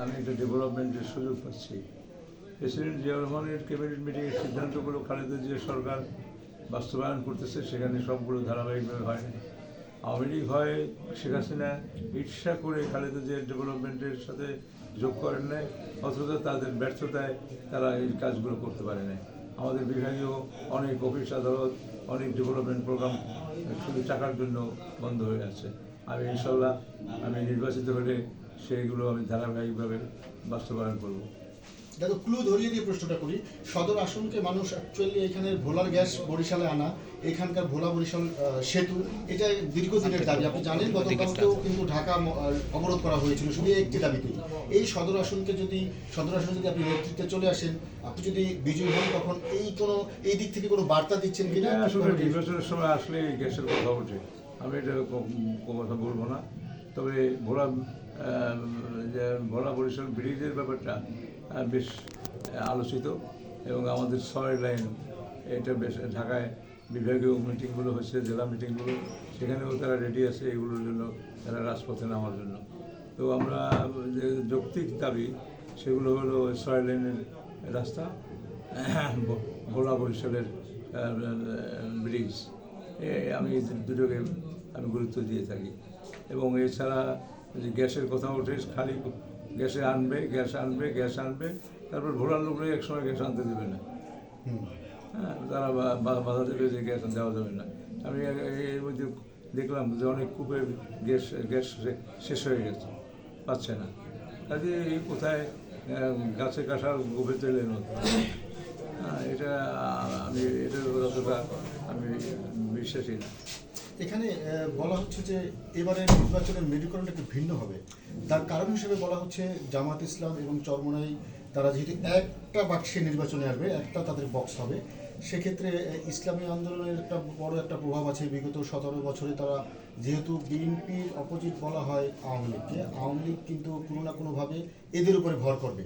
আমি একটা ডেভেলপমেন্টের সুযোগ পাচ্ছি। প্রেসিডেন্ট জিয়াউর রহমানের ক্যাবিনেট মিটিংয়ের সিদ্ধান্তগুলো খালেদা জিয়া সরকার বাস্তবায়ন করতেছে, সেখানে সবগুলো ধারাবাহিকভাবে হয় না। আওয়ামী লীগ হয় শেখ হাসিনা ঈর্ষা করে খালেদা জিয়ার ডেভেলপমেন্টের সাথে যোগ করেন নাই, অথচ তাদের ব্যর্থতায় তারা এই কাজগুলো করতে পারে না। আমাদের বিভাগীয় অনেক অফিস আদালত, অনেক ডেভেলপমেন্ট প্রোগ্রাম শুধু টাকার জন্য বন্ধ হয়ে আছে। আমি ইনশাল্লাহ আমি নির্বাচিত হলে সেইগুলো আমি ধারাবাহিকভাবে বাস্তবায়ন করব। দেখো, ক্লু ধরিয়ে দিয়ে প্রশ্নটা করি। সদর আসনকে মানুষ অ্যাকচুয়ালি এখানে ভোলার গ্যাস বরিশালে আনা, এখানকার ভোলা বরিশাল সেতু, এটা দীর্ঘদিনের দাবি। আপনি জানেন গতকালকেও কিন্তু ঢাকা অবরোধ করা হয়েছিল শুধু একটি দাবিতেই। এই সদর আসনে যদি আপনি নেতৃত্বে চলে আসেন, আপনি যদি বিজয়ী হন, তখন এই দিক থেকে কোনো বার্তা দিচ্ছেন কিনা? আসলে নির্বাচনের সময় আসলে গ্যাসের কথা ওঠে, আমি এটা কথা বলবো না। তবে ভোলা বরিশাল ব্রিজের ব্যাপারটা বেশ আলোচিত, এবং আমাদের 6 লাইন এটা বেশ ঢাকায় বিভাগীয় মিটিংগুলো হচ্ছে, জেলা মিটিংগুলো, সেখানেও তারা রেডি আছে এগুলোর জন্য, তারা রাজপথে নামার জন্য। তো আমরা যে যৌক্তিক দাবি সেগুলো হলো 6 লাইনের রাস্তা, ভোলা বরিশালের ব্রিজ, আমি দুটোকে আমি গুরুত্ব দিয়ে থাকি। এবং এছাড়া যে গ্যাসের কথা ওঠে, খালি গ্যাস আনবে, তারপর ভোলার লোকরা একসময় গ্যাস আনতে দেবে না। হ্যাঁ, তারা বাধা দেবে যে গ্যাস দেওয়া যাবে না। আমি এর মধ্যে দেখলাম যে অনেক কূপের গ্যাস শেষ হয়ে গেছে, পাচ্ছে না। কাজে এই কোথায় গাছে কাঁঠাল গোপে তেলের মতো। এটা অতটা আমি বিশ্বাসী না। এখানে বলা হচ্ছে যে এবারে নির্বাচনের মেরুকরণটা একটু ভিন্ন হবে। তার কারণ হিসেবে বলা হচ্ছে জামাত ইসলাম এবং চরমোনাই তারা যেহেতু একটা বাক্সে নির্বাচনে আসবে, একটা তাদের বক্স হবে, সেক্ষেত্রে ইসলামী আন্দোলনের বড় একটা প্রভাব আছে। বিগত 17 বছরে তারা যেহেতু বিএনপির অপোজিট বলা হয় আওয়ামী লীগকে, আওয়ামী লীগ কিন্তু কোনো না কোনোভাবে এদের উপরে ভর করবে।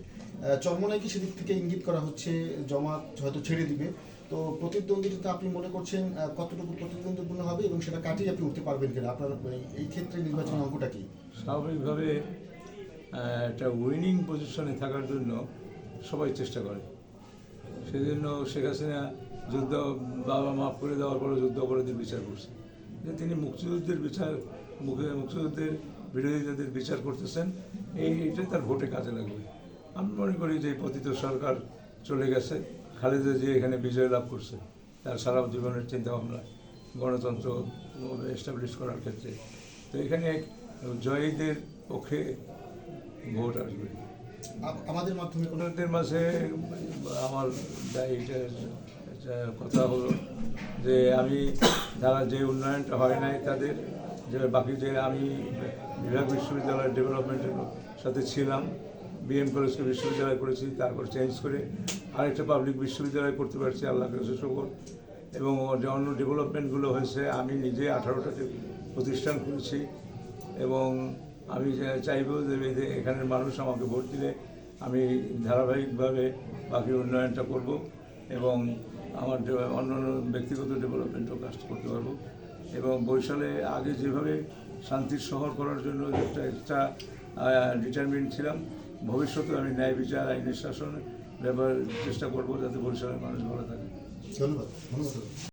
চরমোনাইকে সেদিক থেকে ইঙ্গিত করা হচ্ছে জামাত হয়তো ছেড়ে দিবে। তো প্রতিদ্বন্দ্বিতা আপনি মনে করছেন কতটুকু প্রতিদ্বন্দ্বিপূর্ণ হবে এবং সেটা কাটিয়ে আপনি উঠতে পারবেন কিনা? আপনার এই ক্ষেত্রে নির্বাচনের অঙ্কটা কি? স্বাভাবিকভাবে একটা উইনিং পজিশনে থাকার জন্য সবাই চেষ্টা করে। সেজন্য শেখ হাসিনা যুদ্ধ বাবা মাফ করে দেওয়ার পরে যুদ্ধ অপরাধীর বিচার করছে, যে তিনি মুক্তিযুদ্ধের বিরোধীদের বিচার করতেছেন, এইটাই তার ভোটে কাজে লাগবে। আমি মনে করি যে পতিত সরকার চলে গেছে, খালেদা জিয়া এখানে বিজয় লাভ করছে তার সারা জীবনের চিন্তাভাবনা গণতন্ত্র এস্টাবলিশ করার ক্ষেত্রে। তো এখানে জয়ীদের পক্ষে ভোট আসবে। আমাদের মাধ্যমে ওনাদের মাঝে আমার কথা হলো যে আমি যারা যে উন্নয়নটা হয় নাই তাদের, যে বাকি যে আমি বিভাগ বিশ্ববিদ্যালয়ের ডেভেলপমেন্টের সাথে ছিলাম, বিএম কলেজকে বিশ্ববিদ্যালয় করেছি, তারপর চেঞ্জ করে আরেকটা পাবলিক বিশ্ববিদ্যালয় করতে পারছি, আল্লাহ কাছে শুকর। এবং যে অন্য ডেভেলপমেন্টগুলো হয়েছে, আমি নিজে 18টা প্রতিষ্ঠান করেছি, এবং আমি চাইব যে এখানের মানুষ আমাকে ভোট দিলে আমি ধারাবাহিকভাবে বাকি উন্নয়নটা করব, এবং আমার অন্যান্য ব্যক্তিগত ডেভেলপমেন্টও কাজ করতে পারবো। এবং বরিশালে আগে যেভাবে শান্তির শহর করার জন্য একটা ডিটারমিন ছিলাম, ভবিষ্যতে আমি ন্যায় বিচার, আইনের শাসন ব্যবহার চেষ্টা করব, যাতে বরিশালের মানুষ ভালো থাকে। ধন্যবাদ।